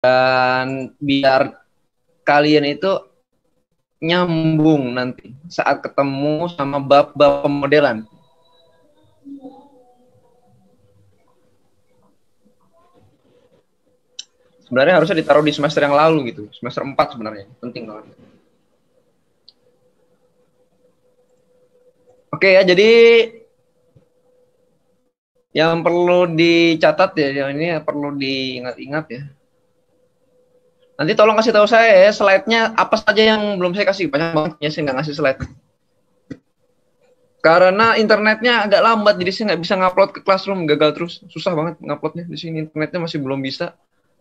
Dan biar kalian itu nyambung nanti saat ketemu sama bab-bab pemodelan. Sebenarnya harusnya ditaruh di semester yang lalu gitu, semester 4 sebenarnya, penting banget. Oke ya, jadi yang perlu dicatat ya, yang ini perlu diingat-ingat ya. Nanti tolong kasih tahu saya ya, slide-nya apa saja yang belum saya kasih. Banyak banget ya, saya nggak ngasih slide. Karena internetnya agak lambat, jadi saya nggak bisa ngupload ke Classroom, gagal terus. Susah banget nguploadnya di sini, internetnya masih belum bisa.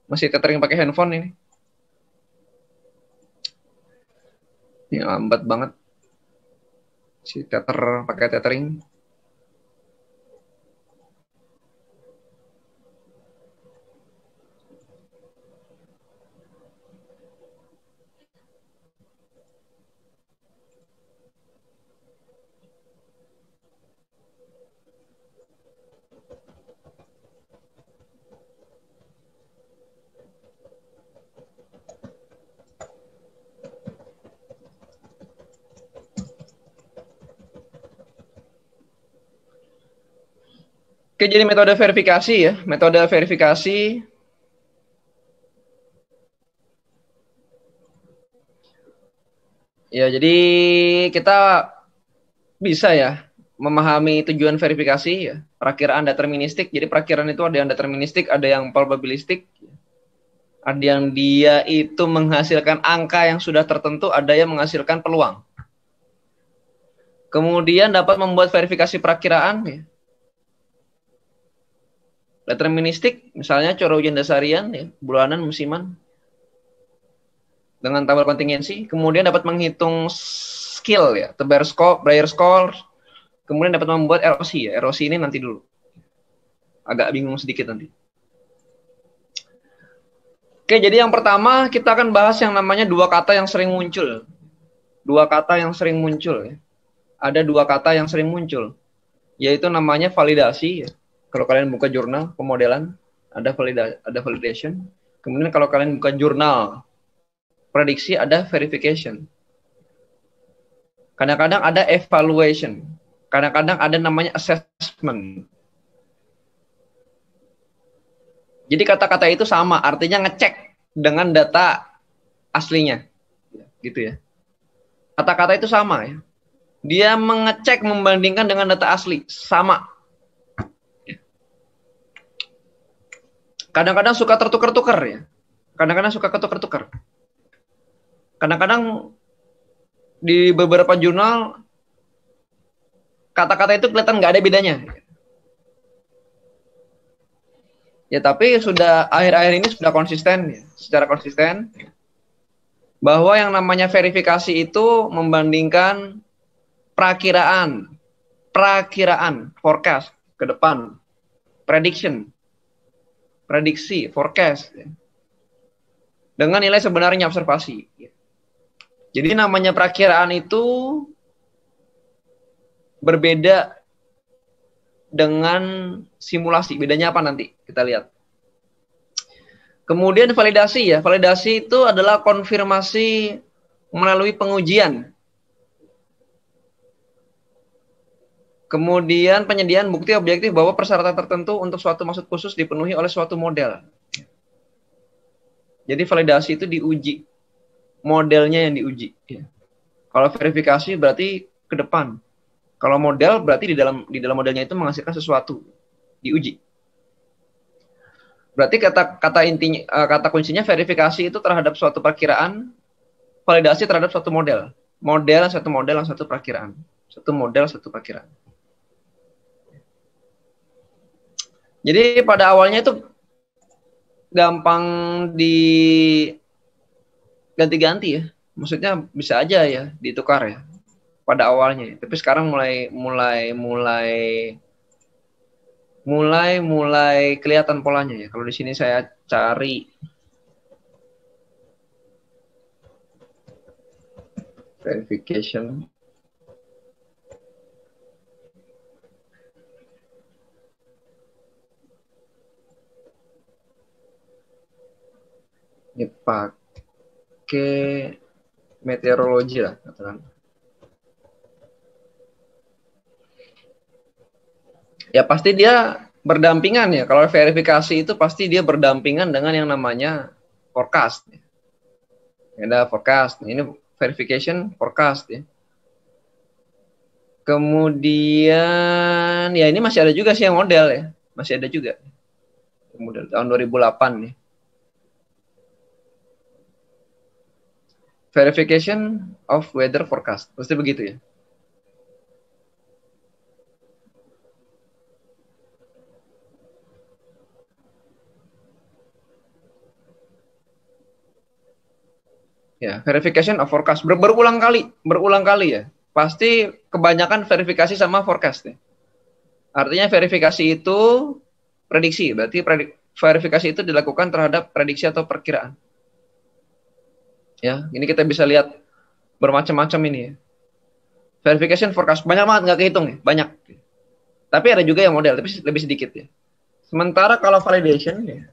Masih tethering pakai handphone ini. Ini lambat banget. Si pakai tethering. Oke, jadi metode verifikasi ya. Metode verifikasi ya, jadi kita bisa ya memahami tujuan verifikasi ya. Perakiraan deterministik. Jadi perakiraan itu ada yang deterministik, ada yang probabilistik. Ada yang dia itu menghasilkan angka yang sudah tertentu, ada yang menghasilkan peluang. Kemudian dapat membuat verifikasi perakiraan ya. Deterministik misalnya curah hujan dasarian ya, bulanan, musiman dengan tabel kontingensi. Kemudian dapat menghitung skill ya, Bayer score. Kemudian dapat membuat erosi ya. Erosi ini nanti dulu. Agak bingung sedikit nanti. Oke, jadi yang pertama kita akan bahas yang namanya dua kata yang sering muncul. Dua kata yang sering muncul ya. Ada dua kata yang sering muncul, yaitu namanya validasi ya. Kalau kalian buka jurnal pemodelan, ada validation. Kemudian kalau kalian buka jurnal prediksi, ada verification. Kadang-kadang ada evaluation. Kadang-kadang ada namanya assessment. Jadi kata-kata itu sama, artinya ngecek dengan data aslinya. Gitu ya. Kata-kata itu sama ya. Dia mengecek membandingkan dengan data asli, sama. Kadang-kadang suka tertukar-tukar ya. Kadang-kadang suka ketukar-tukar. Kadang-kadang di beberapa jurnal kata-kata itu kelihatan nggak ada bedanya. Ya tapi sudah akhir-akhir ini sudah konsisten ya, secara konsisten bahwa yang namanya verifikasi itu membandingkan perakiraan, forecast ke depan, prediksi, forecast ya, dengan nilai sebenarnya observasi. Jadi namanya perakiraan itu berbeda dengan simulasi. Bedanya apa nanti? Kita lihat. Kemudian validasi ya. Validasi itu adalah konfirmasi melalui pengujian. Kemudian penyediaan bukti objektif bahwa persyaratan tertentu untuk suatu maksud khusus dipenuhi oleh suatu model. Jadi validasi itu diuji. Modelnya yang diuji. Kalau verifikasi berarti ke depan. Kalau model berarti di dalam modelnya itu menghasilkan sesuatu. Diuji. Berarti kata kuncinya verifikasi itu terhadap suatu perkiraan, validasi terhadap suatu model. Satu model, satu perkiraan. Satu model, satu perkiraan. Jadi pada awalnya itu gampang diganti-ganti ya. Maksudnya bisa aja ya ditukar ya pada awalnya. Tapi sekarang mulai kelihatan polanya ya. Kalau di sini saya cari verification. pakai meteorologi lah katakan. Ya pasti dia berdampingan ya. Kalau verifikasi itu pasti dia berdampingan dengan yang namanya forecast. Ada forecast. Ini verification forecast ya. Kemudian ya ini masih ada juga sih yang model ya. Masih ada juga. Model tahun 2008 nih. Verification of weather forecast. Pasti begitu ya. Ya, verification of forecast berulang kali ya. Pasti kebanyakan verifikasi sama forecast ya. Artinya verifikasi itu prediksi, berarti verifikasi itu dilakukan terhadap prediksi atau perkiraan. Ya, ini kita bisa lihat bermacam-macam ini ya. Verification forecast banyak banget nggak kehitung ya, banyak. Tapi ada juga yang model, tapi lebih sedikit ya. Sementara kalau validation ya,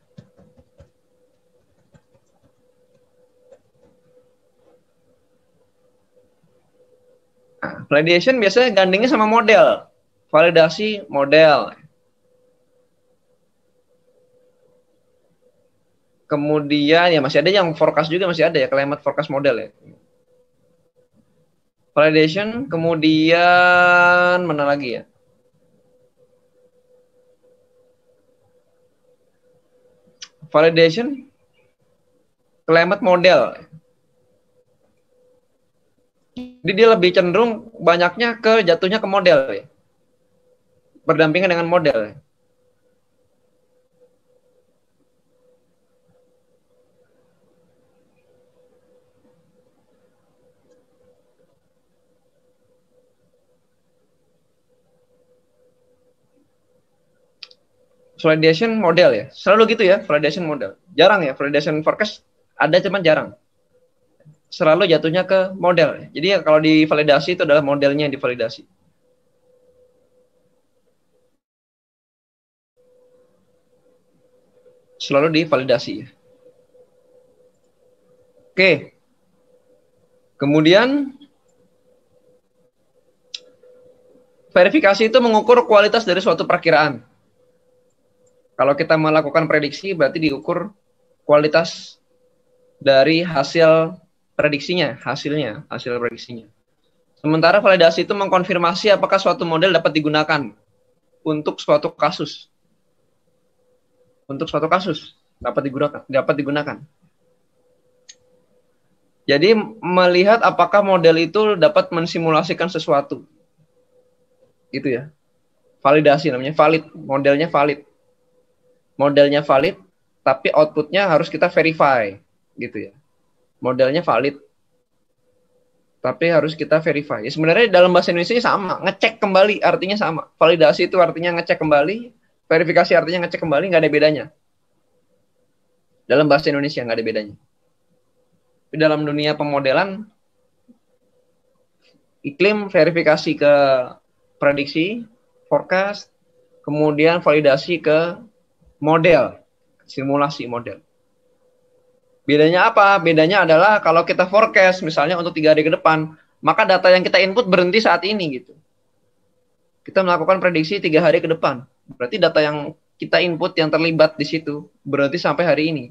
validation biasanya gandengnya sama model. Validasi model. Kemudian ya masih ada yang forecast juga, masih ada ya, climate forecast model ya. Validation, kemudian mana lagi ya? Validation, climate model. Jadi dia lebih cenderung banyaknya ke jatuhnya ke model ya. Berdampingan dengan model. Validation model ya. Selalu gitu ya, validation model. Jarang ya, validation forecast ada cuman jarang. Selalu jatuhnya ke model. Jadi ya, kalau divalidasi itu adalah modelnya yang divalidasi. Selalu divalidasi ya. Oke. Kemudian verifikasi itu mengukur kualitas dari suatu perkiraan. Kalau kita melakukan prediksi berarti diukur kualitas dari hasil prediksinya, hasil prediksinya. Sementara validasi itu mengkonfirmasi apakah suatu model dapat digunakan untuk suatu kasus. Untuk suatu kasus dapat digunakan. Jadi melihat apakah model itu dapat mensimulasikan sesuatu. Gitu ya. Validasi namanya, valid, modelnya valid. Modelnya valid, tapi outputnya harus kita verify, gitu ya. Modelnya valid, tapi harus kita verify. Ya, sebenarnya dalam bahasa Indonesia sama, ngecek kembali artinya sama. Validasi itu artinya ngecek kembali, verifikasi artinya ngecek kembali, nggak ada bedanya. Dalam bahasa Indonesia nggak ada bedanya. Di dalam dunia pemodelan, iklim verifikasi ke prediksi, forecast, kemudian validasi ke model, simulasi model. Bedanya apa? Bedanya adalah kalau kita forecast misalnya untuk 3 hari ke depan, maka data yang kita input berhenti saat ini gitu. Kita melakukan prediksi 3 hari ke depan. Berarti data yang kita input yang terlibat di situ berhenti sampai hari ini.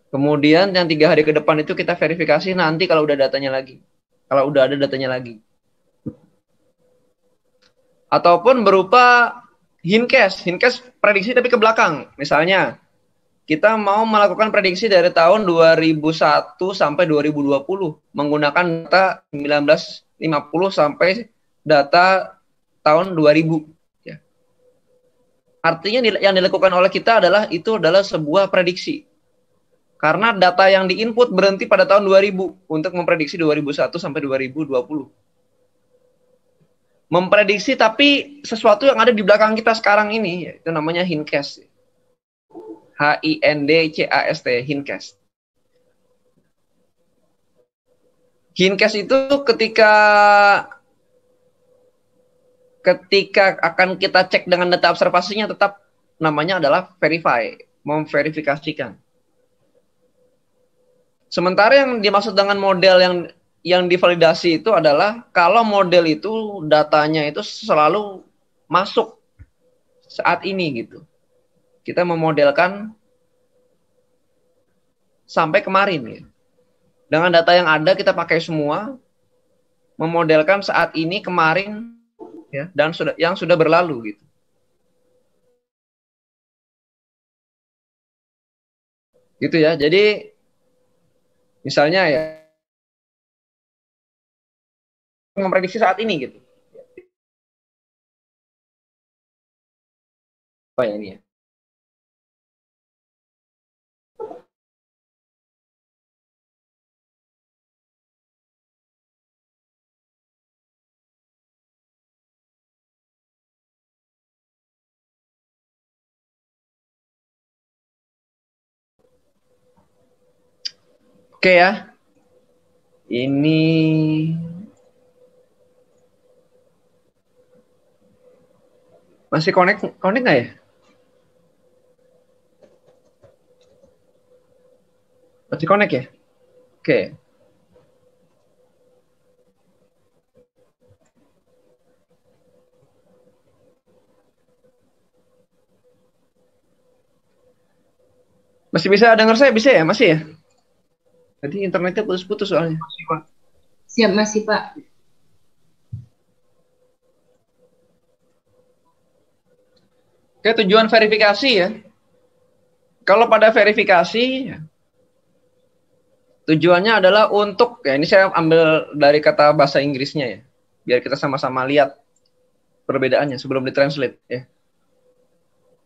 Kemudian yang 3 hari ke depan itu kita verifikasi nanti kalau udah datanya lagi. Kalau udah ada datanya lagi. Ataupun berupa hindcase prediksi tapi ke belakang. Misalnya, kita mau melakukan prediksi dari tahun 2001 sampai 2020 menggunakan data 1950 sampai data tahun 2000. Ya. Artinya yang dilakukan oleh kita itu adalah sebuah prediksi. Karena data yang diinput berhenti pada tahun 2000 untuk memprediksi 2001 sampai 2020. Memprediksi tapi sesuatu yang ada di belakang kita sekarang ini, itu namanya hindcase. HINDCAST, hindcase. Hindcase itu ketika akan kita cek dengan data observasinya tetap namanya adalah verify, memverifikasikan. Sementara yang dimaksud dengan model yang divalidasi itu adalah kalau model itu datanya itu selalu masuk saat ini gitu. Kita memodelkan sampai kemarin ya. Dengan data yang ada kita pakai semua, memodelkan saat ini, kemarin ya, dan yang sudah berlalu gitu. Gitu ya. Jadi misalnya ya memprediksi saat ini gitu. Apa ya ini ya? Oke ya. Ini masih connect nggak ya? Masih connect ya? Oke. Masih bisa dengar saya? Bisa ya? Masih ya? Tadi internetnya putus-putus soalnya. Siap, masih Pak. Oke, tujuan verifikasi ya. Kalau pada verifikasi, tujuannya adalah untuk, ya ini saya ambil dari kata bahasa Inggrisnya ya, biar kita sama-sama lihat perbedaannya sebelum ditranslate ya.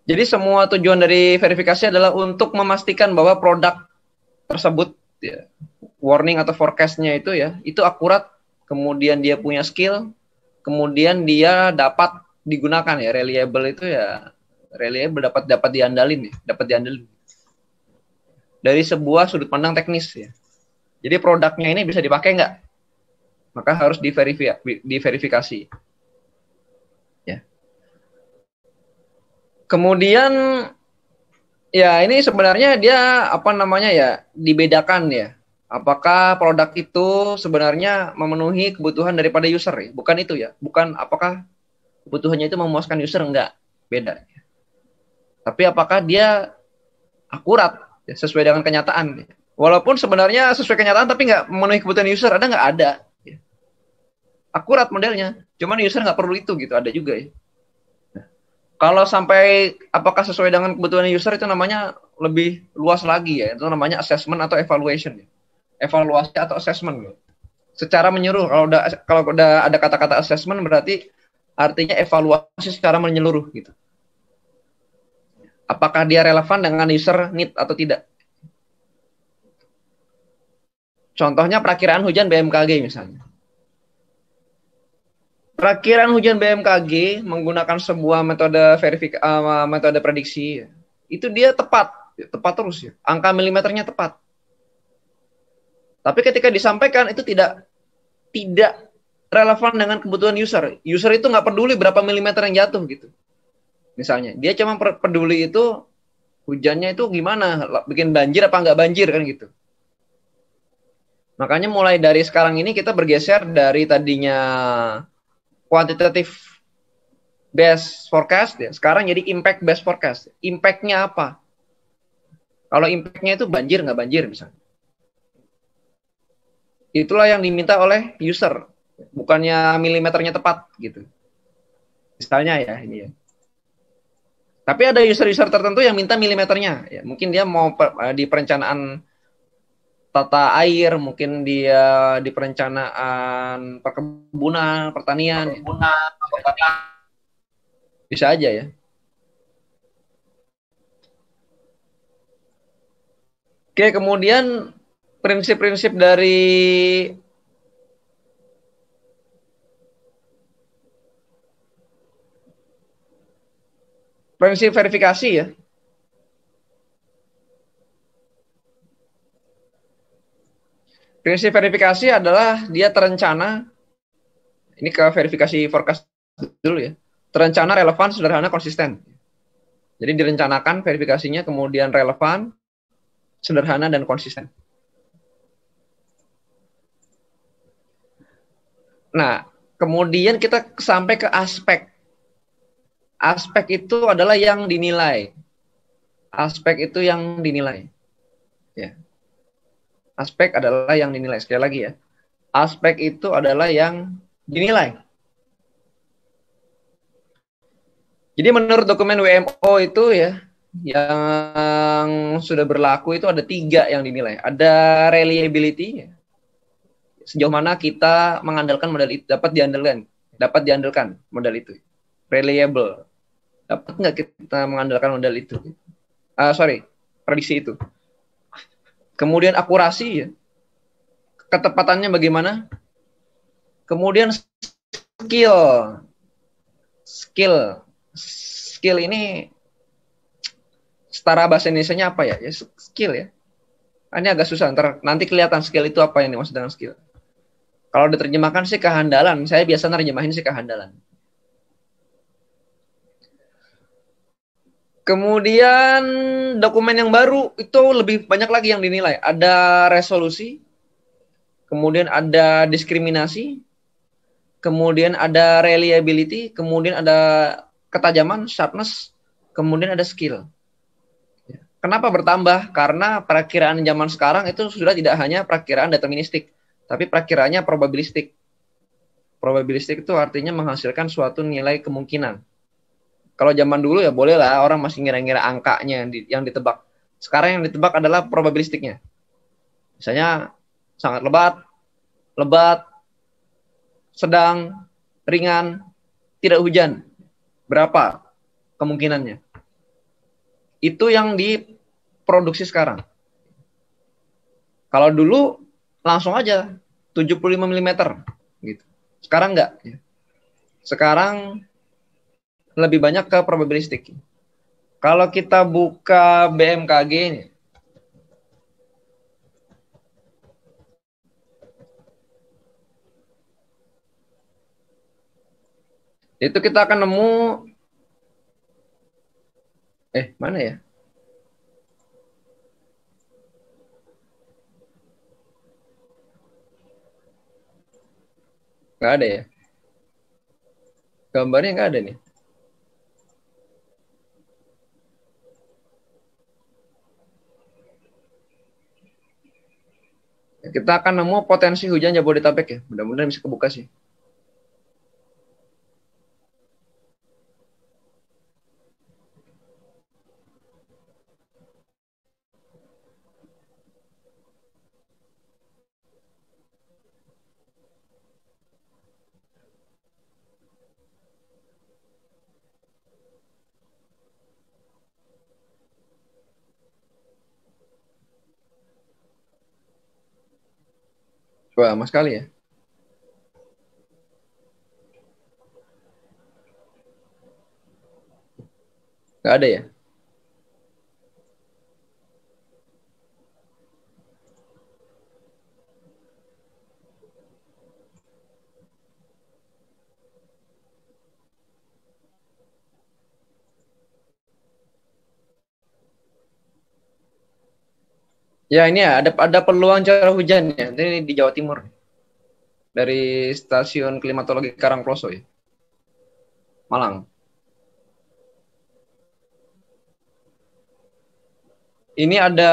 Jadi semua tujuan dari verifikasi adalah untuk memastikan bahwa produk tersebut ya, warning atau forecast-nya itu ya, itu akurat, kemudian dia punya skill, kemudian dia dapat digunakan ya, reliable itu ya, reliable dapat diandalin ya, dapat diandalin dari sebuah sudut pandang teknis ya. Jadi produknya ini bisa dipakai nggak? Maka harus diverifikasi. Ya. Kemudian ya ini sebenarnya dia apa namanya ya, dibedakan ya. Apakah produk itu sebenarnya memenuhi kebutuhan daripada user ya? Bukan itu ya. Bukan apakah kebutuhannya itu memuaskan user, enggak. Beda. Tapi apakah dia akurat ya, sesuai dengan kenyataan. Walaupun sebenarnya sesuai kenyataan tapi nggak memenuhi kebutuhan user, ada nggak ada. Ya. Akurat modelnya, cuman user nggak perlu itu gitu, ada juga ya. Nah, kalau sampai apakah sesuai dengan kebutuhan user itu namanya lebih luas lagi ya, itu namanya assessment atau evaluation ya. Evaluasi atau assessment ya. Secara menyeluruh, kalau udah ada kata-kata assessment berarti artinya evaluasi secara menyeluruh gitu. Apakah dia relevan dengan user need atau tidak? Contohnya perakiraan hujan BMKG misalnya. Perakiraan hujan BMKG menggunakan sebuah metode prediksi, itu dia tepat terus ya. Angka milimeternya tepat. Tapi ketika disampaikan itu tidak relevan dengan kebutuhan user. User itu nggak peduli berapa milimeter yang jatuh gitu. Misalnya, dia cuma peduli itu hujannya itu gimana, bikin banjir apa nggak banjir kan gitu. Makanya mulai dari sekarang ini kita bergeser dari tadinya quantitative based forecast ya, sekarang jadi impact based forecast. Impact-nya apa? Kalau impact-nya itu banjir nggak banjir misalnya. Itulah yang diminta oleh user, bukannya milimeternya tepat gitu. Misalnya ya ini ya. Tapi ada user-user tertentu yang minta milimeternya. Ya, mungkin dia mau di perencanaan tata air, mungkin dia di perencanaan perkebunan, pertanian. Bisa aja ya. Oke, kemudian prinsip-prinsip dari prinsip verifikasi ya. Prinsip verifikasi adalah dia terencana, ini ke verifikasi forecast dulu ya, terencana, relevan, sederhana, konsisten. Jadi direncanakan verifikasinya, kemudian relevan, sederhana, dan konsisten. Nah, kemudian kita sampai ke aspek. Aspek itu adalah yang dinilai. Aspek itu yang dinilai. Ya. Aspek adalah yang dinilai. Sekali lagi ya. Aspek itu adalah yang dinilai. Jadi menurut dokumen WMO itu ya, yang sudah berlaku itu ada 3 yang dinilai. Ada reliability, sejauh mana kita mengandalkan modal itu, dapat diandalkan modal itu. Reliable, dapat nggak kita mengandalkan modal itu? Prediksi itu. Kemudian akurasi, ya, ketepatannya bagaimana? Kemudian skill ini setara bahasa Indonesianya apa ya? Ya skill ya. Ini agak susah. Nanti kelihatan skill itu apa yang dimaksud dengan skill. Kalau diterjemahkan sih kehandalan. Saya biasa nerjemahin sih kehandalan. Kemudian dokumen yang baru itu lebih banyak lagi yang dinilai. Ada resolusi, kemudian ada diskriminasi, kemudian ada reliability, kemudian ada ketajaman, sharpness, kemudian ada skill. Kenapa bertambah? Karena perakiraan zaman sekarang itu sudah tidak hanya perakiraan deterministik, tapi perakiraannya probabilistik. Probabilistik itu artinya menghasilkan suatu nilai kemungkinan. Kalau zaman dulu ya boleh lah, orang masih ngira-ngira angkanya yang ditebak. Sekarang yang ditebak adalah probabilistiknya. Misalnya sangat lebat, sedang, ringan, tidak hujan. Berapa kemungkinannya? Itu yang diproduksi sekarang. Kalau dulu langsung aja 75 mm gitu. Sekarang enggak. Sekarang lebih banyak ke probabilistik. Kalau kita buka BMKG ini, itu kita akan nemu mana ya? Nggak ada ya? Gambarnya nggak ada nih. Kita akan nemu potensi hujan Jabodetabek ya. Mudah-mudahan bisa kebuka sih. Coba sama sekali ya. Nggak ada ya. Ya ini ya ada peluang curah hujan ya. Ini di Jawa Timur. Dari stasiun klimatologi Karangploso ya. Malang. Ini ada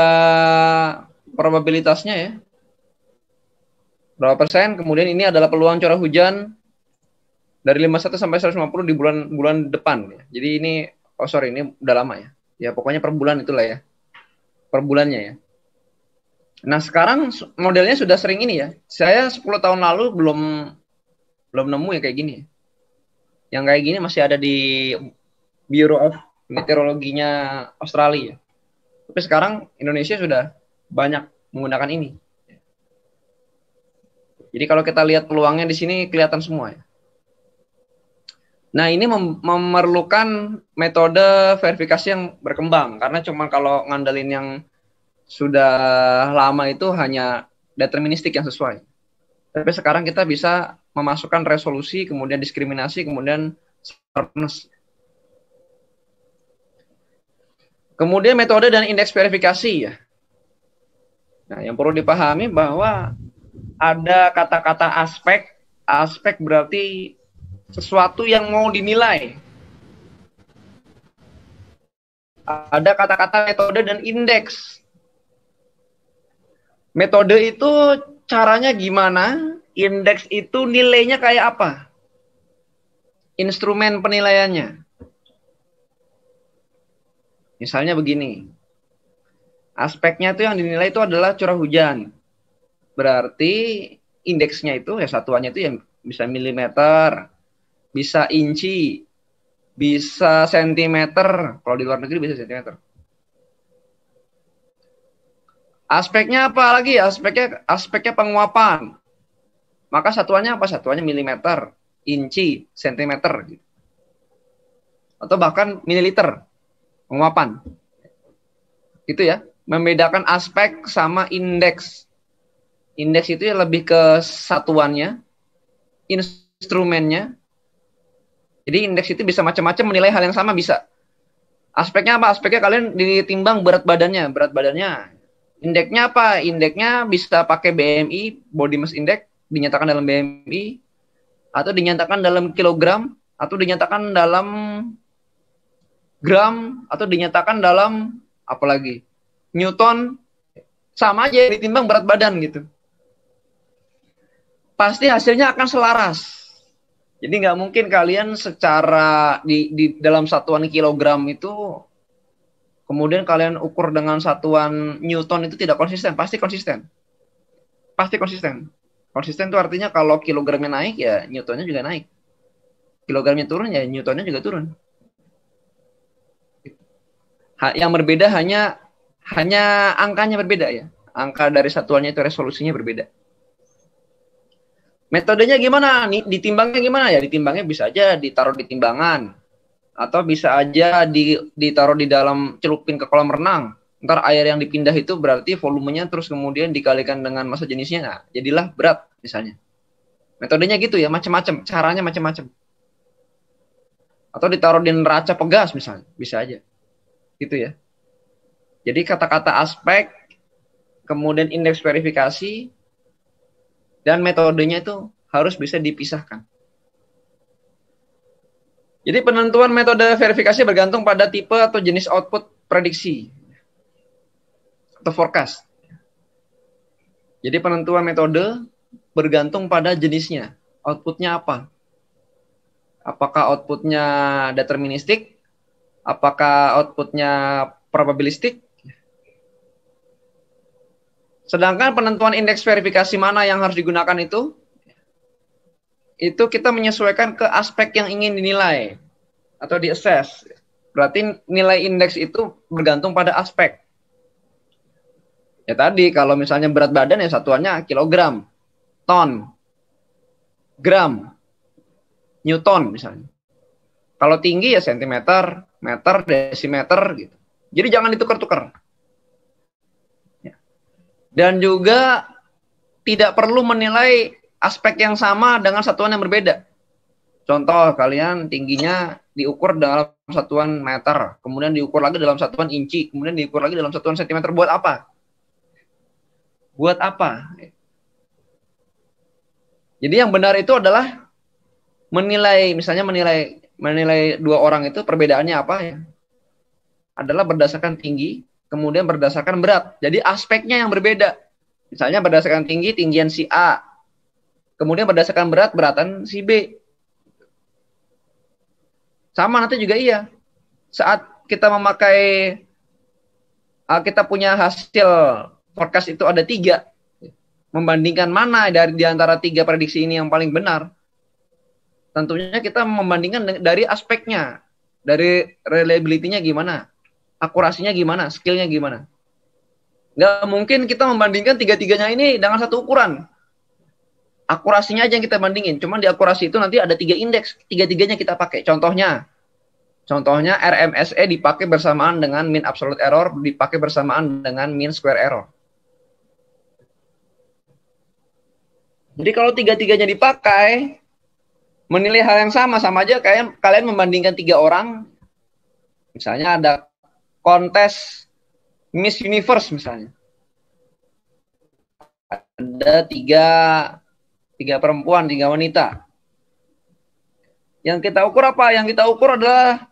probabilitasnya ya. Berapa persen? Kemudian ini adalah peluang curah hujan dari 51 sampai 150 di bulan depan ya. Jadi ini ini udah lama ya. Ya pokoknya per bulan itulah ya. Per bulannya ya. Nah, sekarang modelnya sudah sering ini ya. Saya 10 tahun lalu belum nemu ya kayak gini. Yang kayak gini masih ada di Bureau of Meteorologinya Australia. Tapi sekarang Indonesia sudah banyak menggunakan ini. Jadi kalau kita lihat peluangnya di sini kelihatan semua ya. Nah, ini memerlukan metode verifikasi yang berkembang. Karena cuma kalau ngandelin yang sudah lama itu hanya deterministik yang sesuai. Tapi sekarang kita bisa memasukkan resolusi, kemudian diskriminasi, kemudian sharpness. Kemudian metode dan indeks verifikasi ya. Nah, yang perlu dipahami bahwa ada kata-kata aspek, Aspek berarti sesuatu yang mau dinilai. Ada kata-kata metode dan indeks. Metode itu caranya gimana, indeks itu nilainya kayak apa. Instrumen penilaiannya. Misalnya begini. Aspeknya itu yang dinilai itu adalah curah hujan. Berarti indeksnya itu, ya satuannya itu yang bisa milimeter, bisa inci, bisa sentimeter. Kalau di luar negeri bisa sentimeter. Aspeknya apa lagi? Aspeknya penguapan. Maka satuannya apa? Satuannya milimeter, inci, sentimeter. Atau bahkan mililiter. Penguapan. Itu ya. Membedakan aspek sama indeks. Indeks itu ya lebih ke satuannya, instrumennya. Jadi indeks itu bisa macam-macam menilai hal yang sama bisa. Aspeknya apa? Aspeknya kalian ditimbang berat badannya. Berat badannya. Indeksnya apa? Indeksnya bisa pakai BMI, Body Mass Index, dinyatakan dalam BMI, atau dinyatakan dalam kilogram, atau dinyatakan dalam gram, atau dinyatakan dalam apa lagi? Newton. Sama aja ditimbang berat badan gitu. Pasti hasilnya akan selaras. Jadi nggak mungkin kalian secara di dalam satuan kilogram itu kemudian kalian ukur dengan satuan Newton itu tidak konsisten. Pasti konsisten. Pasti konsisten. Konsisten itu artinya kalau kilogramnya naik ya Newtonnya juga naik. Kilogramnya turun ya Newtonnya juga turun. Yang berbeda hanya angkanya berbeda ya. Angka dari satuannya itu resolusinya berbeda. Metodenya gimana? Ditimbangnya gimana ya? Ditimbangnya bisa aja ditaruh di timbangan. Atau bisa aja ditaruh di dalam celupin ke kolam renang. Ntar air yang dipindah itu berarti volumenya terus kemudian dikalikan dengan massa jenisnya. Nah, jadilah berat misalnya. Metodenya gitu ya, macam-macam. Caranya macam-macam. Atau ditaruh di neraca pegas misalnya. Bisa aja. Gitu ya. Jadi kata-kata aspek, kemudian indeks verifikasi, dan metodenya itu harus bisa dipisahkan. Jadi penentuan metode verifikasi bergantung pada tipe atau jenis output prediksi atau forecast. Jadi penentuan metode bergantung pada jenisnya. Outputnya apa? Apakah outputnya deterministik? Apakah outputnya probabilistik? Sedangkan penentuan indeks verifikasi mana yang harus digunakan itu kita menyesuaikan ke aspek yang ingin dinilai atau di-assess. Berarti nilai indeks itu bergantung pada aspek. Ya tadi, kalau misalnya berat badan ya satuannya kilogram, ton, gram, newton misalnya. Kalau tinggi ya sentimeter, meter, desimeter gitu. Jadi jangan ditukar-tukar. Dan juga tidak perlu menilai aspek yang sama dengan satuan yang berbeda. Contoh, kalian tingginya diukur dalam satuan meter, kemudian diukur lagi dalam satuan inci, kemudian diukur lagi dalam satuan sentimeter. Buat apa? Buat apa? Jadi yang benar itu adalah menilai, misalnya menilai dua orang itu perbedaannya apa ya? Adalah berdasarkan tinggi, kemudian berdasarkan berat. Jadi aspeknya yang berbeda. Misalnya berdasarkan tinggi, tinggian si A. Kemudian berdasarkan berat, beratan si B. Sama nanti juga iya. Saat kita kita punya hasil forecast itu ada 3. Membandingkan mana di antara 3 prediksi ini yang paling benar. Tentunya kita membandingkan dari aspeknya. Dari reliability-nya gimana. Akurasinya gimana, skillnya gimana. Nggak mungkin kita membandingkan 3-3-nya ini dengan satu ukuran. Akurasinya aja yang kita bandingin. Cuman di akurasi itu nanti ada 3 indeks. 3-3-nya kita pakai. Contohnya RMSE dipakai bersamaan dengan mean absolute error, dipakai bersamaan dengan mean square error. Jadi kalau 3-3-nya dipakai, menilai hal yang sama aja kayak kalian membandingkan 3 orang. Misalnya ada kontes Miss Universe misalnya. Ada 3 3 perempuan, 3 wanita. Yang kita ukur apa? Yang kita ukur adalah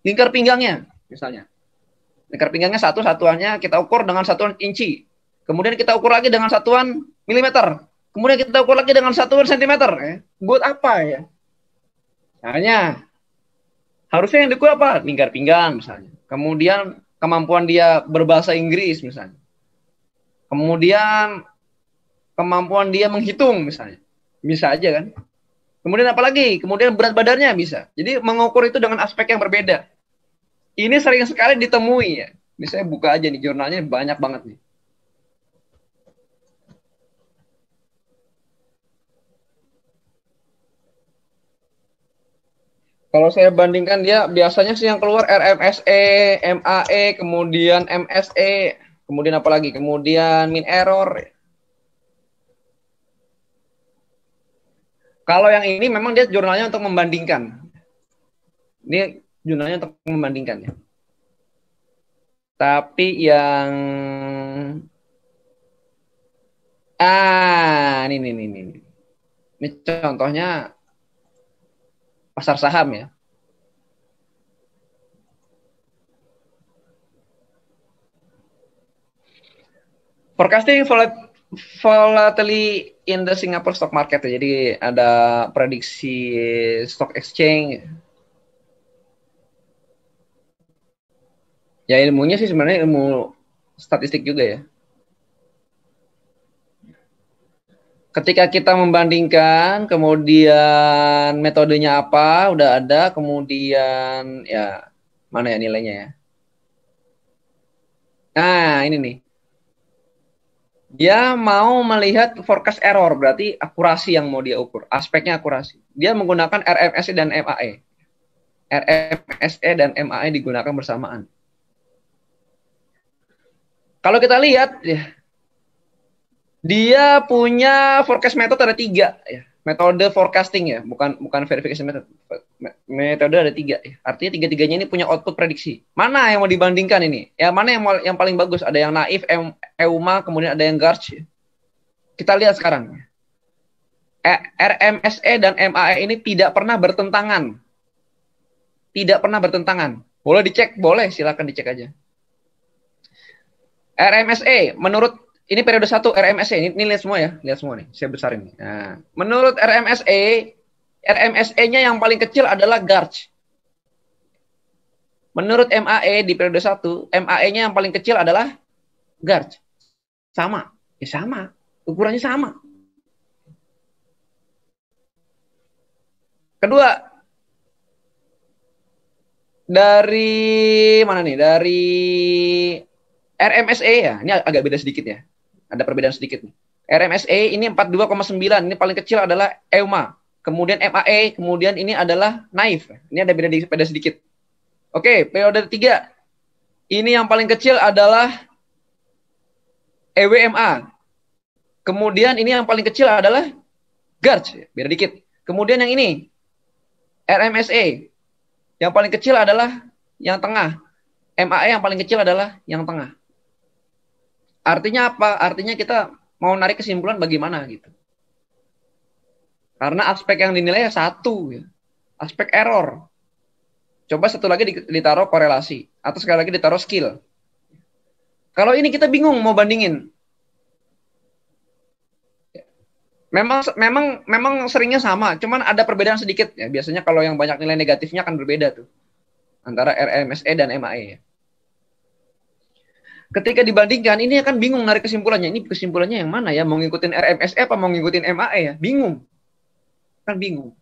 lingkar pinggangnya, misalnya. Lingkar pinggangnya satuannya kita ukur dengan satuan inci. Kemudian kita ukur lagi dengan satuan milimeter. Kemudian kita ukur lagi dengan satuan sentimeter. Buat apa ya? Misalnya, harusnya yang diukur apa? Lingkar pinggang misalnya. Kemudian kemampuan dia berbahasa Inggris misalnya. Kemudian kemampuan dia menghitung misalnya. Bisa aja kan? Kemudian apa lagi? Kemudian berat badannya bisa. Jadi mengukur itu dengan aspek yang berbeda. Ini sering sekali ditemui ya. Misalnya buka aja nih jurnalnya banyak banget nih. Kalau saya bandingkan dia biasanya sih yang keluar RMSE, MAE, kemudian MSE, kemudian apa lagi? Kemudian mean error. Kalau yang ini memang dia jurnalnya untuk membandingkan. Ini jurnalnya untuk membandingkan ya. Tapi yang ini. Ini contohnya pasar saham ya. Forecasting volatility in the Singapore stock market. Jadi ada prediksi stock exchange. Ya ilmunya sih sebenarnya ilmu statistik juga ya. Ketika kita membandingkan, kemudian metodenya apa, udah ada, kemudian ya mana ya nilainya ya. Nah ini nih. Dia mau melihat forecast error, berarti akurasi yang mau dia ukur. Aspeknya akurasi. Dia menggunakan RMSE dan MAE. RMSE dan MAE digunakan bersamaan. Kalau kita lihat, ya, dia punya forecast method ada 3. Ya. Metode forecasting ya, bukan verification method. Metode ada 3. Ya. Artinya 3-3-nya ini punya output prediksi. Mana yang mau dibandingkan ini? Ya mana yang paling bagus? Ada yang naif, EUMA, kemudian ada yang GARCH. Kita lihat sekarang. RMSE dan MAE ini tidak pernah bertentangan. Tidak pernah bertentangan. Boleh dicek? Boleh, silakan dicek aja. RMSE menurut ini periode 1 RMSE ini lihat semua ya, lihat semua nih, saya besarin. Nah, menurut RMSE-nya yang paling kecil adalah GARCH. Menurut MAE di periode 1, MAE-nya yang paling kecil adalah GARCH. Sama, ya sama, ukurannya sama. Kedua, dari mana nih? Dari RMSE ya, ini agak beda sedikit ya. Ada perbedaan sedikit nih. RMSE ini 42,9, ini paling kecil adalah EUMA. Kemudian MAE, kemudian ini adalah naif. Ini ada beda sedikit. Oke, periode 3. Ini yang paling kecil adalah EWMA. Kemudian ini yang paling kecil adalah GARCH, beda dikit. Kemudian yang ini RMSE. Yang paling kecil adalah yang tengah. MAE yang paling kecil adalah yang tengah. Artinya apa? Artinya kita mau narik kesimpulan bagaimana gitu. Karena aspek yang dinilai satu, ya. Aspek error. Coba satu lagi ditaruh korelasi, atau sekali lagi ditaruh skill. Kalau ini kita bingung mau bandingin. Memang seringnya sama, cuman ada perbedaan sedikit ya. Biasanya kalau yang banyak nilai negatifnya akan berbeda tuh antara RMSE dan MAE. Ketika dibandingkan, ini akan bingung narik kesimpulannya. Ini kesimpulannya yang mana ya? Mau ngikutin RMSE apa mau ngikutin MAE ya? Bingung. Kan bingung.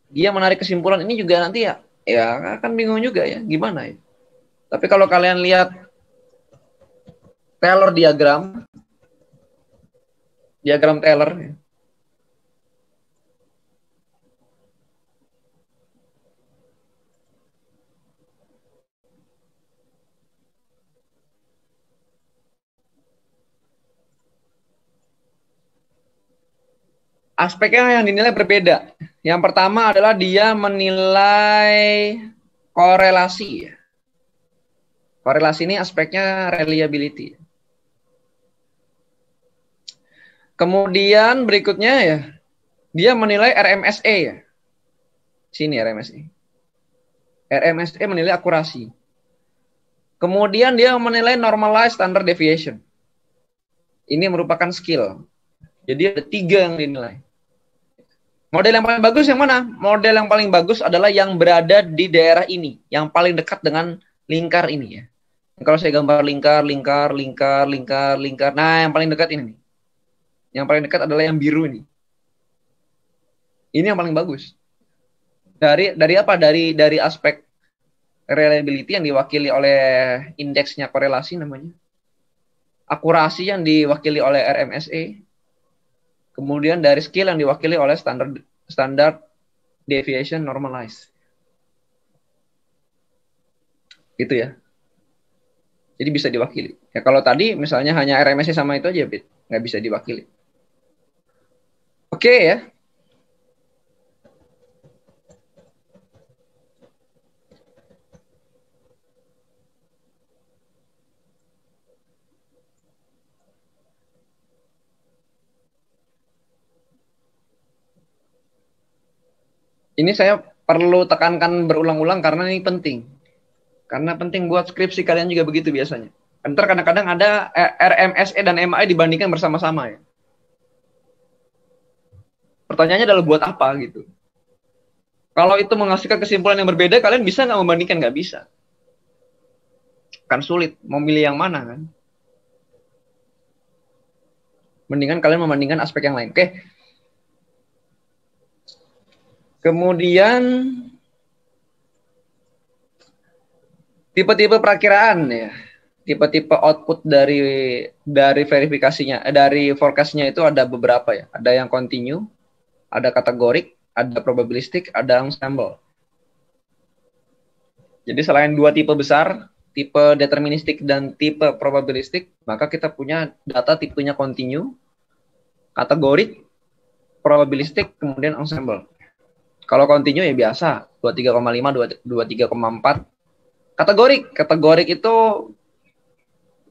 Dia menarik kesimpulan ini juga nanti ya akan bingung juga ya. Gimana ya? Tapi kalau kalian lihat Taylor diagram Taylor ya. Aspeknya yang dinilai berbeda. Yang pertama adalah dia menilai korelasi. Korelasi ini aspeknya reliability. Kemudian berikutnya ya, dia menilai RMSE ya. Sini RMSE. RMSE menilai akurasi. Kemudian dia menilai normalized standard deviation. Ini merupakan skill. Jadi ada 3 yang dinilai. Model yang paling bagus yang mana? Model yang paling bagus adalah yang berada di daerah ini, yang paling dekat dengan lingkar ini ya. Kalau saya gambar lingkar. Nah, yang paling dekat ini nih. Yang paling dekat adalah yang biru ini. Ini yang paling bagus. Dari apa? Dari aspek reliability yang diwakili oleh indeksnya korelasi namanya. Akurasi yang diwakili oleh RMSE. Kemudian dari skill yang diwakili oleh standard deviation normalized. Gitu ya. Jadi bisa diwakili. Ya kalau tadi misalnya hanya RMSE sama itu aja, nggak bisa diwakili. Oke ya. Ini saya perlu tekankan berulang-ulang karena ini penting. Karena penting buat skripsi kalian juga begitu biasanya. Ntar kadang-kadang ada RMSE dan MAE dibandingkan bersama-sama ya. Pertanyaannya adalah buat apa gitu. Kalau itu menghasilkan kesimpulan yang berbeda, kalian bisa nggak membandingkan? Nggak bisa. Kan sulit. Mau milih yang mana kan? Mendingan kalian membandingkan aspek yang lain. Oke. Kemudian tipe-tipe perakiraan ya. Tipe-tipe output dari verifikasinya, dari forecastnya itu ada beberapa ya. Ada yang continue, ada kategorik, ada probabilistik, ada ensemble. Jadi selain 2 tipe besar, tipe deterministik dan tipe probabilistik, maka kita punya data tipenya continue, kategorik, probabilistik, kemudian ensemble. Kalau continue ya biasa, 23,5, 23,4. Kategorik itu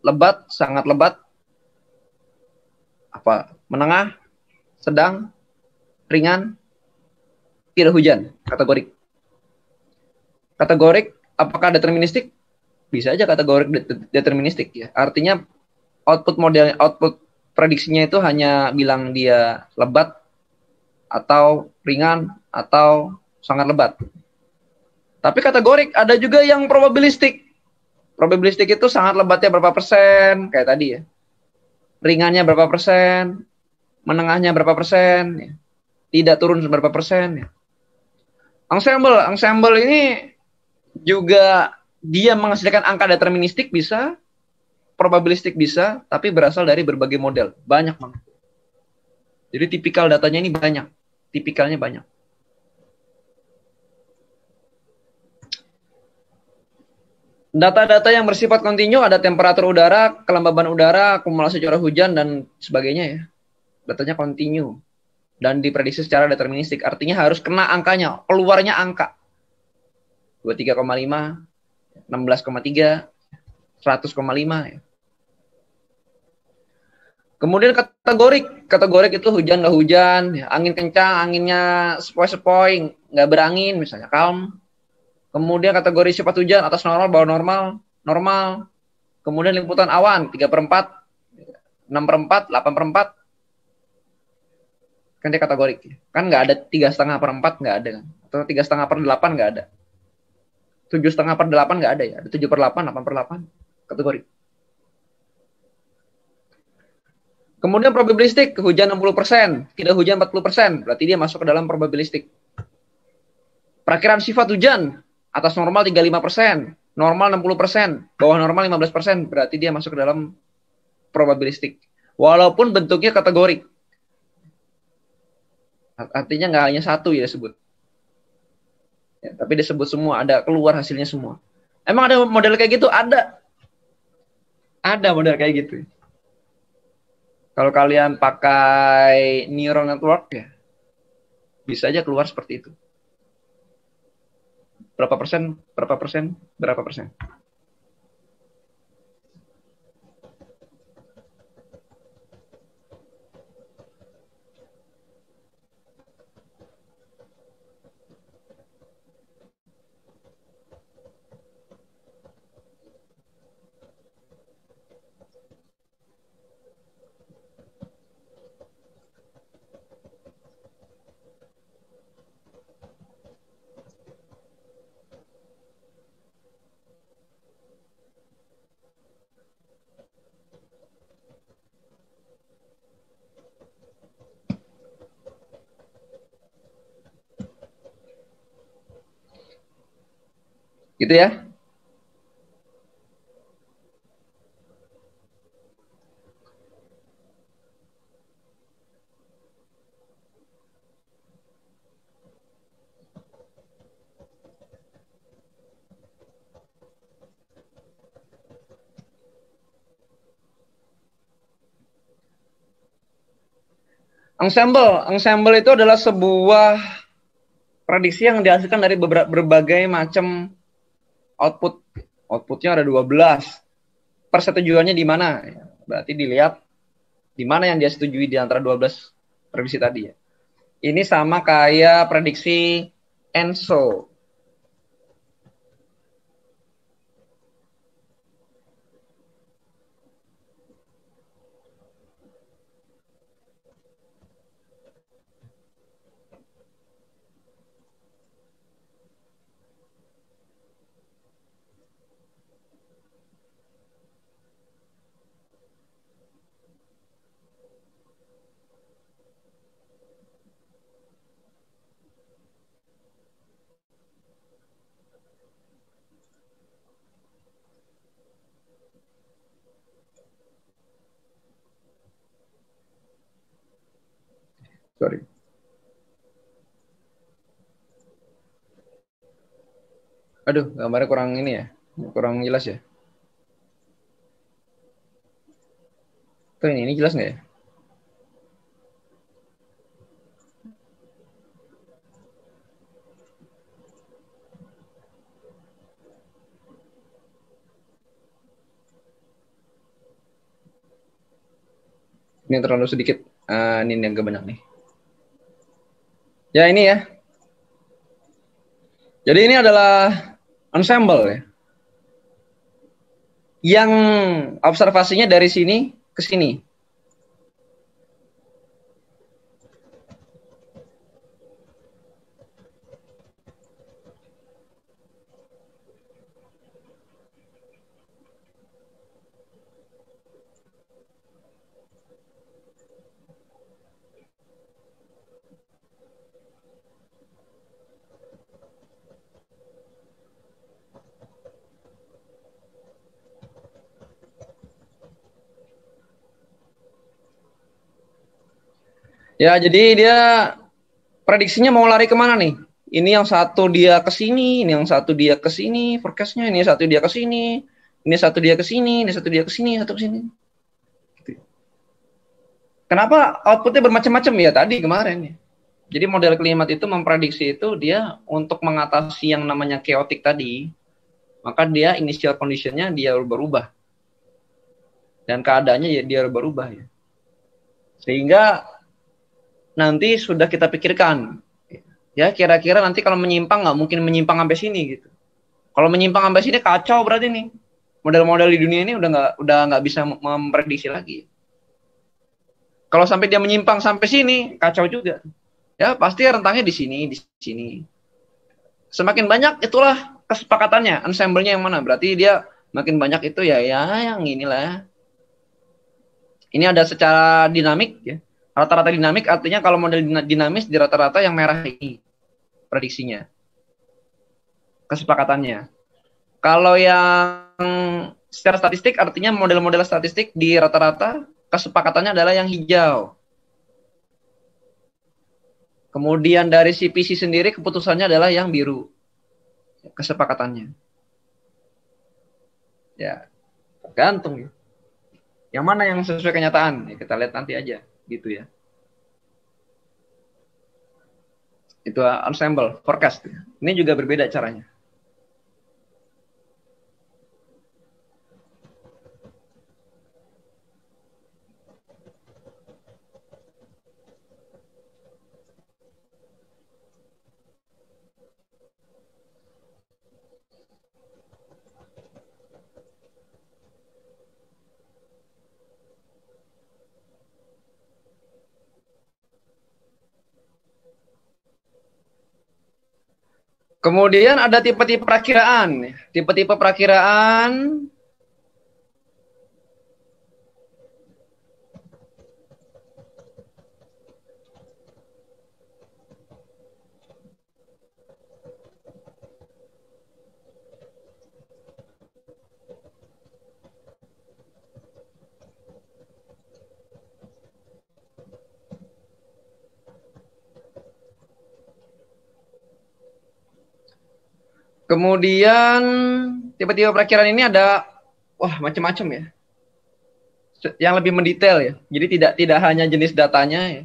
lebat, sangat lebat, apa menengah, sedang, ringan, tidak hujan. Kategorik apakah deterministik? Bisa aja kategorik deterministik ya. Artinya output prediksinya itu hanya bilang dia lebat atau ringan atau sangat lebat. Tapi kategorik ada juga yang probabilistik. Probabilistik itu sangat lebatnya berapa persen, kayak tadi ya. Ringannya berapa persen, menengahnya berapa persen, ya. Tidak turun berapa persen. Ya. Ensemble ini juga dia menghasilkan angka deterministik bisa, probabilistik bisa, tapi berasal dari berbagai model. Banyak banget. Jadi tipikal datanya ini banyak. Tipikalnya banyak. Data-data yang bersifat kontinu ada temperatur udara, kelembaban udara, akumulasi curah hujan, dan sebagainya ya. Datanya kontinu. Dan diprediksi secara deterministik. Artinya harus kena angkanya. Keluarnya angka. 23,5, 16,3, 100,5 ya. Kemudian kategorik itu hujan nggak hujan, ya. Angin kencang, anginnya sepoi-sepoi, nggak berangin misalnya, calm. Kemudian kategori sifat hujan atas normal, bawah normal. Kemudian liputan awan 3/4, 6/4, 8/4. Kan dia kategorik. Kan nggak ada 3,5/4 nggak ada kan. Atau 3,5/8 nggak ada. 7,5/8 nggak ada ya. Ada 7/8, 8/8 kategori. Kemudian probabilistik, hujan 60%, tidak hujan 40%, berarti dia masuk ke dalam probabilistik. Perakiraan sifat hujan, atas normal 35%, normal 60%, bawah normal 15%, berarti dia masuk ke dalam probabilistik. Walaupun bentuknya kategorik. Artinya nggak hanya satu ya disebut. Ya, tapi disebut semua, ada keluar hasilnya semua. Emang ada model kayak gitu? Ada. Ada model kayak gitu. Kalau kalian pakai neural network ya, bisa aja keluar seperti itu. Berapa persen. Gitu ya. Ensemble itu adalah sebuah prediksi yang dihasilkan dari berbagai macam output. Outputnya ada 12. Persetujuannya di mana? Berarti dilihat di mana yang dia setujui di antara 12 prediksi tadi ya. Ini sama kayak prediksi ENSO. Sorry. Aduh, gambarnya kurang ini ya. Kurang jelas ya. Tuh ini jelas nggak ya? Ini terlalu sedikit. Ini agak banyak nih. Ya ini ya. Jadi ini adalah ensemble ya. Yang observasinya dari sini ke sini. Ya, jadi dia prediksinya mau lari kemana nih? Ini yang satu dia ke sini, ini yang satu dia ke sini, forecastnya ini satu dia ke sini, ini satu dia ke sini, ini satu dia ke sini, satu ke sini. Kenapa outputnya bermacam-macam ya tadi kemarin ya? Jadi model Klimat itu memprediksi itu dia untuk mengatasi yang namanya chaotic tadi, maka dia initial conditionnya dia berubah dan keadaannya ya dia berubah ya. Sehingga nanti sudah kita pikirkan ya kira-kira nanti kalau menyimpang nggak mungkin menyimpang sampai sini gitu. Kalau menyimpang sampai sini kacau berarti nih model-model di dunia ini udah nggak bisa memprediksi lagi. Kalau sampai dia menyimpang sampai sini kacau juga. Ya pasti rentangnya di sini, di sini. Semakin banyak itulah kesepakatannya, ensemble-nya yang mana. Berarti dia makin banyak itu ya yang inilah. Ini ada secara dinamik ya. Rata-rata dinamik artinya kalau model dinamis di rata-rata yang merah ini prediksinya. Kesepakatannya. Kalau yang secara statistik artinya model-model statistik di rata-rata kesepakatannya adalah yang hijau. Kemudian dari CPC sendiri keputusannya adalah yang biru. Kesepakatannya. Ya, tergantung ya. Yang mana yang sesuai kenyataan? Ya, kita lihat nanti aja, gitu ya. Itu ensemble, forecast. Ini juga berbeda caranya. Kemudian ada tipe-tipe perakiraan. Tipe-tipe perakiraan Kemudian tipe-tipe perakiraan ini ada macam-macam ya. Yang lebih mendetail ya. Jadi tidak hanya jenis datanya ya.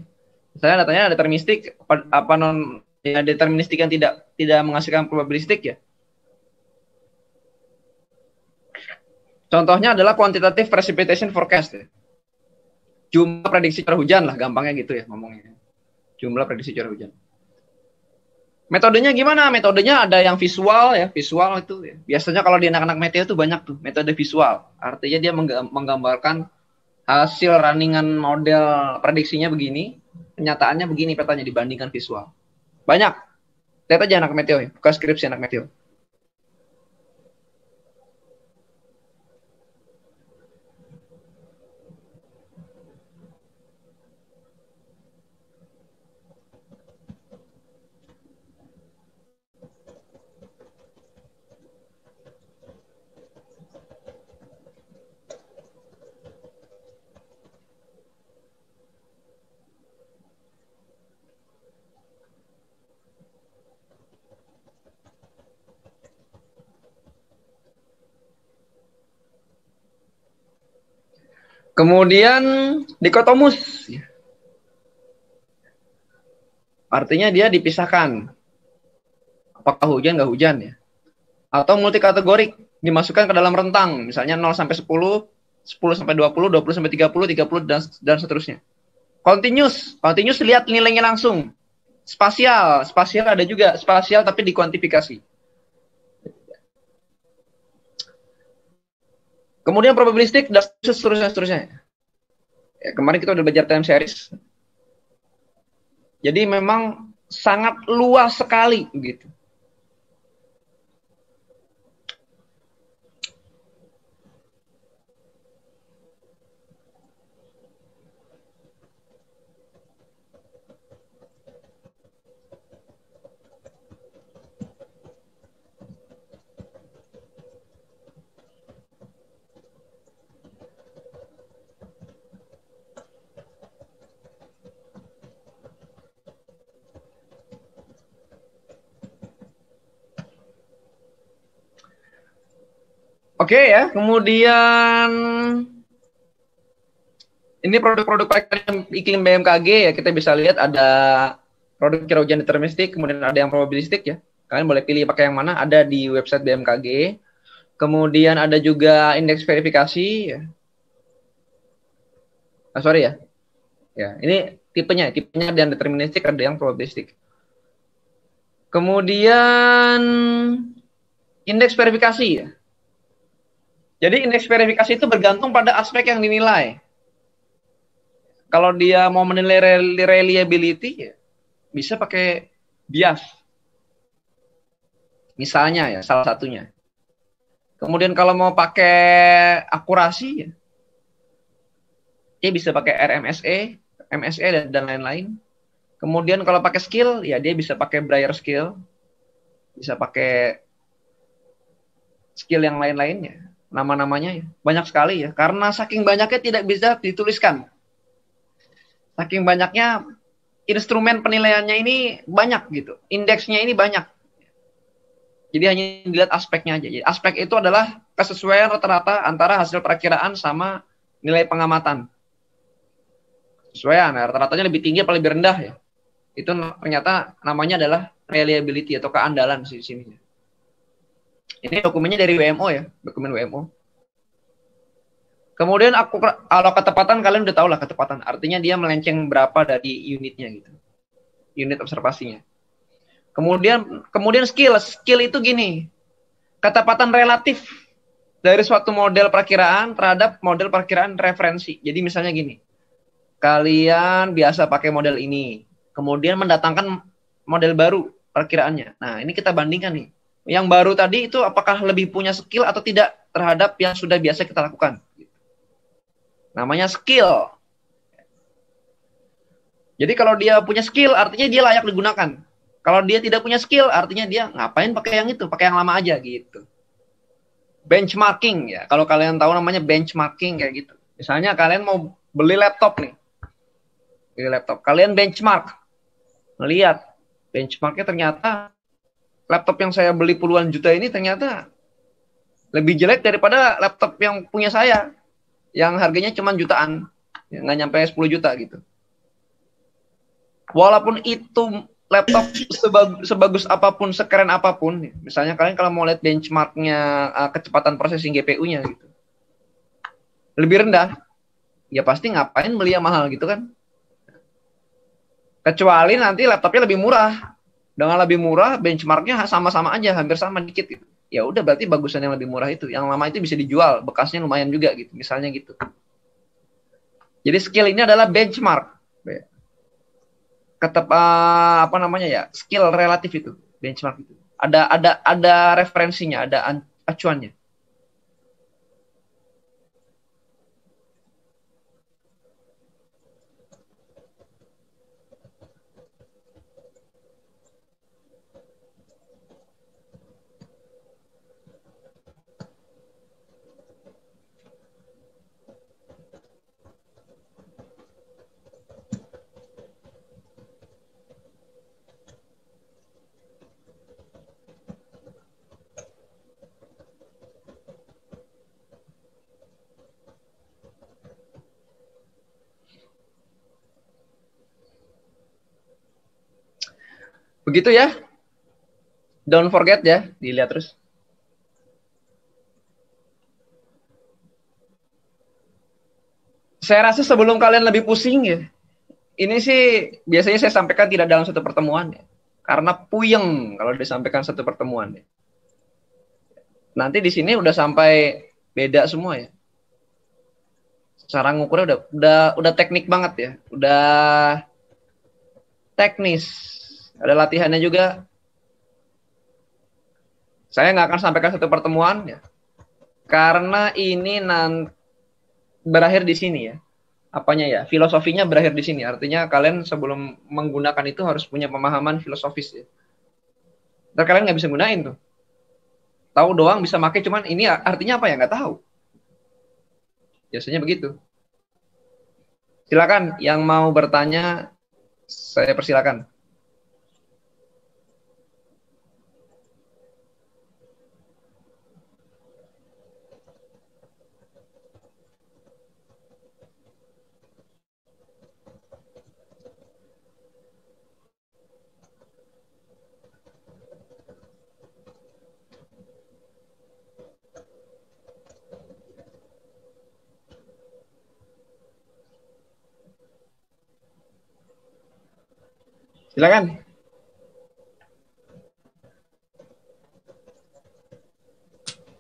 Misalnya datanya ada deterministik apa non ya, deterministik yang tidak menghasilkan probabilistik ya. Contohnya adalah quantitative precipitation forecast ya. Jumlah prediksi curah hujan lah, gampangnya gitu ya ngomongnya. Jumlah prediksi curah hujan. Metodenya gimana? Metodenya ada yang visual ya, visual itu ya. Biasanya kalau di anak-anak meteo itu banyak tuh metode visual. Artinya dia menggambarkan hasil runningan model prediksinya begini, kenyataannya begini petanya dibandingkan visual. Banyak. Lihat aja anak meteo ya, buka skripsi anak meteo. Kemudian dikotomus. Artinya dia dipisahkan. Apakah hujan nggak hujan ya? Atau multikategorik, dimasukkan ke dalam rentang. Misalnya 0 sampai 10, 10 sampai 20, 20 sampai 30, 30 dan seterusnya. Continuous lihat nilainya langsung. Spasial ada juga. Spasial tapi dikuantifikasi. Kemudian probabilistik dan seterusnya. Ya, kemarin kita udah belajar time series. Jadi memang sangat luas sekali gitu. Oke ya, kemudian ini produk-produk perakiraan iklim BMKG ya, kita bisa lihat ada produk curah hujan deterministik, kemudian ada yang probabilistik ya. Kalian boleh pilih pakai yang mana, ada di website BMKG. Kemudian ada juga indeks verifikasi ya. Sorry ya. Ya, ini tipenya ada yang deterministik, ada yang probabilistik. Kemudian indeks verifikasi ya. Jadi indeks verifikasi itu bergantung pada aspek yang dinilai. Kalau dia mau menilai reliability, ya, bisa pakai bias. Misalnya ya, salah satunya. Kemudian kalau mau pakai akurasi, ya, dia bisa pakai RMSE, MSE dan lain-lain. Kemudian kalau pakai skill, ya dia bisa pakai Breyer skill, bisa pakai skill yang lain-lainnya. Nama-namanya ya banyak sekali ya, karena saking banyaknya tidak bisa dituliskan. Saking banyaknya instrumen penilaiannya ini banyak gitu, indeksnya ini banyak. Jadi hanya dilihat aspeknya aja. Jadi aspek itu adalah kesesuaian rata-rata antara hasil perakiraan sama nilai pengamatan. Kesesuaian, rata-ratanya lebih tinggi atau lebih rendah ya. Itu ternyata namanya adalah reliability atau keandalan di sini. Ini dokumennya dari WMO ya, dokumen WMO. Kemudian kalau ketepatan kalian udah tahu lah ketepatan. Artinya dia melenceng berapa dari unitnya gitu. Unit observasinya. Kemudian skill itu gini. Ketepatan relatif dari suatu model perakiraan terhadap model perakiraan referensi. Jadi misalnya gini. Kalian biasa pakai model ini. Kemudian mendatangkan model baru perakiraannya. Nah, ini kita bandingkan nih. Yang baru tadi itu apakah lebih punya skill atau tidak terhadap yang sudah biasa kita lakukan. Namanya skill. Jadi kalau dia punya skill, artinya dia layak digunakan. Kalau dia tidak punya skill, artinya dia ngapain pakai yang itu, pakai yang lama aja gitu. Benchmarking ya, kalau kalian tahu namanya benchmarking kayak gitu. Misalnya kalian mau beli laptop nih. Beli laptop, kalian benchmark. Melihat benchmarknya ternyata laptop yang saya beli puluhan juta ini ternyata lebih jelek daripada laptop yang punya saya, yang harganya cuma jutaan, nggak nyampe 10 juta gitu. Walaupun itu laptop sebagus apapun, sekeren apapun, misalnya kalian kalau mau lihat benchmarknya kecepatan processing GPU-nya gitu, lebih rendah, ya pasti ngapain beli yang mahal gitu kan. Kecuali nanti laptopnya lebih murah. Dengan lebih murah, benchmarknya sama-sama aja, hampir sama dikit gitu. Ya udah berarti bagusan yang lebih murah itu. Yang lama itu bisa dijual, bekasnya lumayan juga gitu, misalnya gitu. Jadi skill ini adalah benchmark. Apa namanya ya? Skill relatif itu, benchmark itu. Ada referensinya, ada acuannya. Begitu ya. Don't forget ya, dilihat terus. Saya rasa sebelum kalian lebih pusing ya, ini sih biasanya saya sampaikan tidak dalam satu pertemuan ya. Karena puyeng kalau disampaikan satu pertemuan ya. Nanti di sini udah sampai beda semua ya. Cara ngukurnya udah teknik banget ya. Udah teknis. Ada latihannya juga. Saya nggak akan sampaikan satu pertemuan ya. Karena ini nanti berakhir di sini ya. Apanya ya? Filosofinya berakhir di sini. Artinya kalian sebelum menggunakan itu harus punya pemahaman filosofis ya. Dan kalian nggak bisa gunain tuh. Tahu doang bisa pakai, cuman ini artinya apa ya nggak tahu. Biasanya begitu. Silakan yang mau bertanya, saya persilakan. Silakan.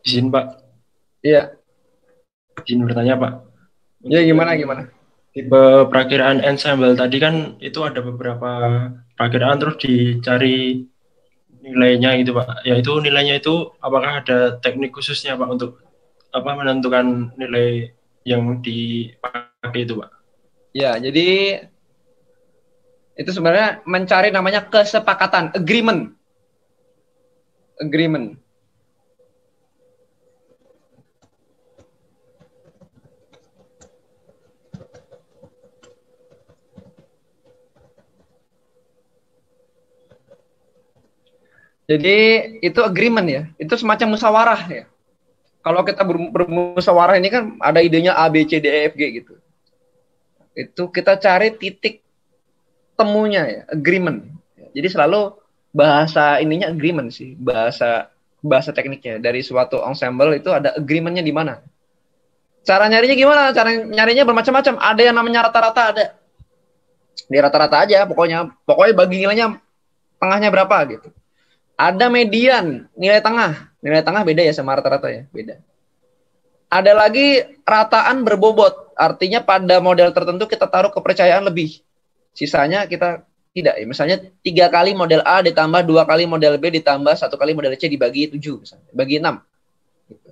Izin Pak. Iya. Izin bertanya Pak. Ya gimana? Tipe perakiraan ensemble tadi kan itu ada beberapa perakiraan terus dicari nilainya gitu Pak. Ya itu nilainya itu apakah ada teknik khususnya Pak untuk menentukan nilai yang dipakai itu Pak? Ya, jadi itu sebenarnya mencari namanya kesepakatan, agreement. Jadi itu agreement ya, itu semacam musyawarah ya. Kalau kita bermusyawarah ini kan ada idenya A, B, C, D, E, F, G gitu. Itu kita cari titik temunya ya, agreement. Jadi selalu bahasa ininya agreement sih, bahasa tekniknya. Dari suatu ensemble itu ada agreementnya di mana. Cara nyarinya gimana? Cara nyarinya bermacam-macam. Ada yang namanya rata-rata, ada. Di rata-rata aja pokoknya bagi nilainya tengahnya berapa gitu. Ada median, nilai tengah. Nilai tengah beda ya sama rata-rata ya, beda. Ada lagi rataan berbobot. Artinya pada model tertentu kita taruh kepercayaan lebih. Sisanya kita tidak. Misalnya 3 kali model A ditambah 2 kali model B ditambah 1 kali model C dibagi 7 misalnya. Bagi 6. Gitu.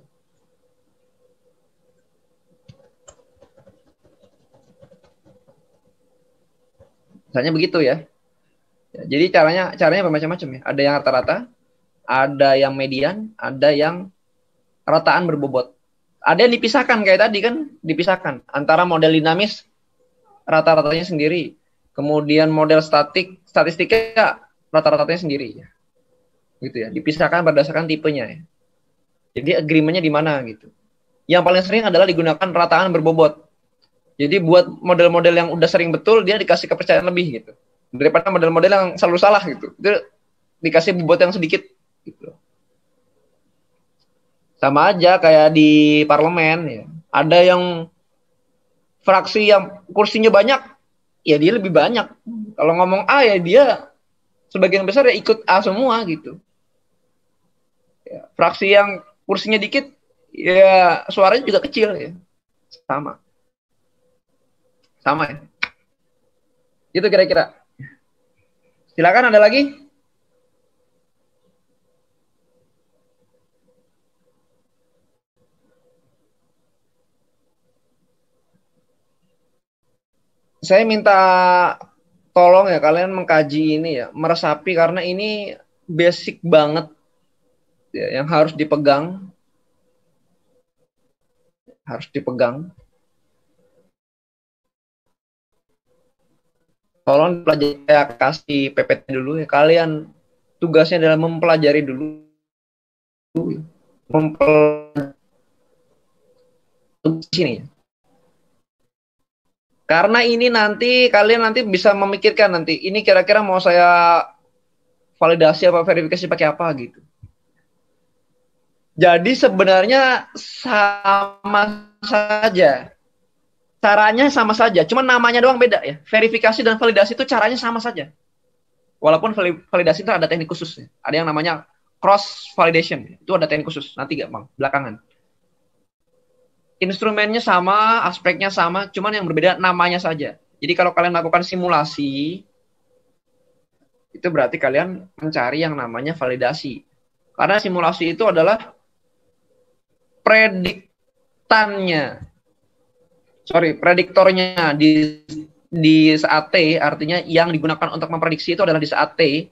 Misalnya begitu ya. Jadi caranya bermacam-macam ya. Ada yang rata-rata, ada yang median, ada yang rataan berbobot. Ada yang dipisahkan kayak tadi kan, dipisahkan antara model dinamis rata-ratanya sendiri, kemudian model statistiknya rata-ratanya sendiri. gitu ya, dipisahkan berdasarkan tipenya ya. Jadi agreement-nya di mana gitu. Yang paling sering adalah digunakan rataan berbobot. Jadi buat model-model yang udah sering betul, dia dikasih kepercayaan lebih gitu. Daripada model-model yang selalu salah gitu. Itu dikasih bobot yang sedikit gitu. Sama aja kayak di parlemen ya. Ada yang fraksi yang kursinya banyak, ya dia lebih banyak. Kalau ngomong A ya dia sebagian besar ya ikut A semua gitu. Ya, fraksi yang kursinya dikit, ya suaranya juga kecil ya. Sama. Sama ya. Itu kira-kira. Silakan ada lagi? Saya minta tolong ya kalian mengkaji ini ya, meresapi karena ini basic banget ya, yang harus dipegang, harus dipegang. Tolong pelajari, saya kasih PPT dulu ya. Kalian tugasnya adalah mempelajari dulu, mempelajari sini. Karena ini nanti kalian nanti bisa memikirkan nanti ini kira-kira mau saya validasi apa verifikasi pakai apa gitu. Jadi sebenarnya sama saja. Caranya sama saja, cuma namanya doang beda ya. Verifikasi dan validasi itu caranya sama saja. Walaupun validasi itu ada teknik khusus ya. Ada yang namanya cross validation. Itu ada teknik khusus. Nanti gak bang, belakangan. Instrumennya sama, aspeknya sama, cuman yang berbeda namanya saja. Jadi kalau kalian melakukan simulasi, itu berarti kalian mencari yang namanya validasi. Karena simulasi itu adalah prediktornya di saat T, artinya yang digunakan untuk memprediksi itu adalah di saat T.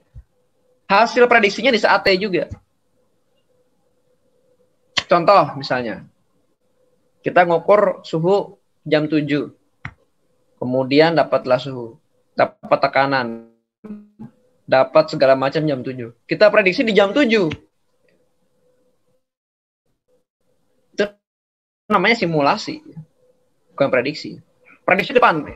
Hasil prediksinya di saat T juga. Contoh misalnya, kita ngukur suhu jam 7. Kemudian dapatlah suhu, dapat tekanan, dapat segala macam jam 7. Kita prediksi di jam 7. Itu namanya simulasi, bukan prediksi. Prediksi depan.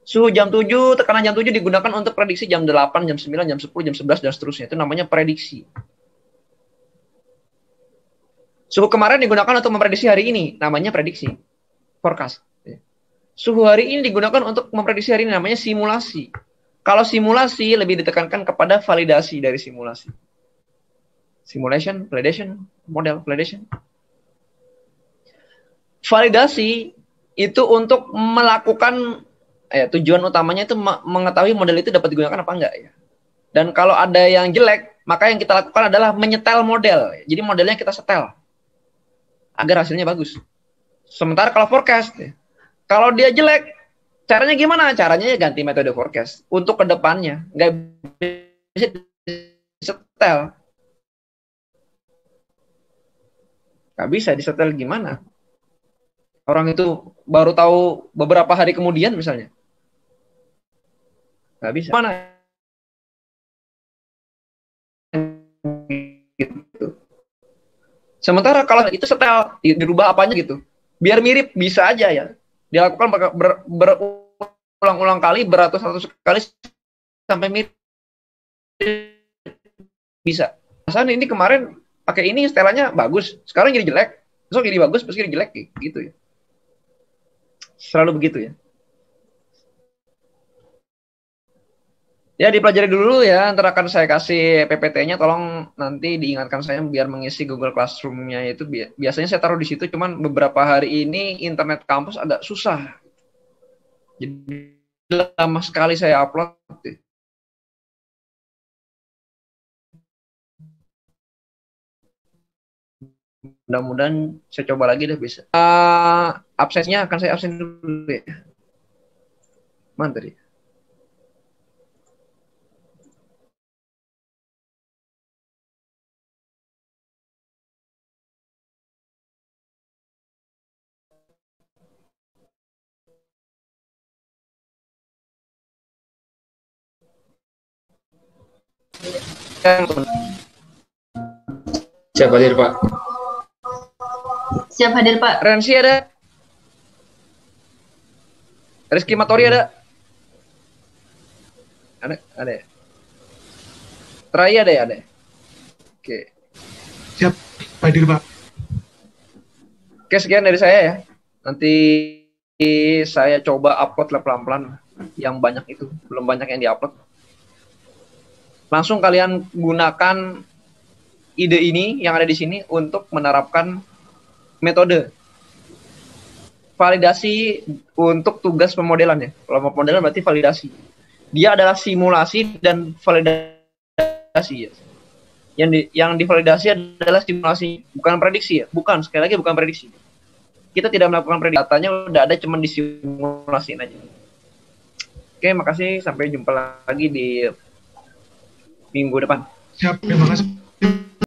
Suhu jam 7, tekanan jam 7 digunakan untuk prediksi jam 8, jam 9, jam 10, jam 11, dan seterusnya. Itu namanya prediksi. Suhu kemarin digunakan untuk memprediksi hari ini, namanya prediksi. Forecast. Suhu hari ini digunakan untuk memprediksi hari ini, namanya simulasi. Kalau simulasi lebih ditekankan kepada validasi dari simulasi. Simulation, validation, model, validation. Validasi itu untuk melakukan tujuan utamanya itu mengetahui model itu dapat digunakan apa enggak ya. Dan kalau ada yang jelek, maka yang kita lakukan adalah menyetel model. Jadi modelnya kita setel agar hasilnya bagus. Sementara kalau forecast, kalau dia jelek, caranya gimana? Caranya ya ganti metode forecast untuk kedepannya. Nggak bisa disetel. Nggak bisa disetel gimana? Orang itu baru tahu beberapa hari kemudian misalnya. Nggak bisa. Mana? Gitu. Sementara kalau itu setel, dirubah apanya gitu. Biar mirip, bisa aja ya. Dilakukan berulang-ulang kali, beratus-ratus kali, sampai mirip. Bisa. Misalnya ini kemarin pakai ini setelannya bagus, sekarang jadi jelek. Besok jadi bagus, besok jadi jelek gitu ya. Selalu begitu ya. Ya dipelajari dulu ya, ntar akan saya kasih PPT-nya, tolong nanti diingatkan saya biar mengisi Google Classroom-nya itu. Biasanya saya taruh di situ, cuman beberapa hari ini internet kampus agak susah. Jadi lama sekali saya upload. Mudah-mudahan saya coba lagi deh bisa. Absennya akan saya absen dulu ya. Mantap ya. Siap hadir, Pak. Siap hadir, Pak. Rensi ada? Rizky Matori ada? Ada ya? Trai ada ya? Ada. Oke. Siap hadir, Pak. Oke, sekian dari saya ya. Nanti saya coba upload lah pelan-pelan. Yang banyak itu, belum banyak yang diupload. Langsung kalian gunakan ide ini yang ada di sini untuk menerapkan metode validasi untuk tugas pemodelan ya. Kalau pemodelan berarti validasi. Dia adalah simulasi dan validasi ya. Yang divalidasi adalah simulasi, bukan prediksi ya. Bukan, sekali lagi bukan prediksi. Kita tidak melakukan prediksi, datanya udah ada, cuman disimulasiin aja. Oke, makasih. Sampai jumpa lagi di minggu depan. Siap, terima kasih.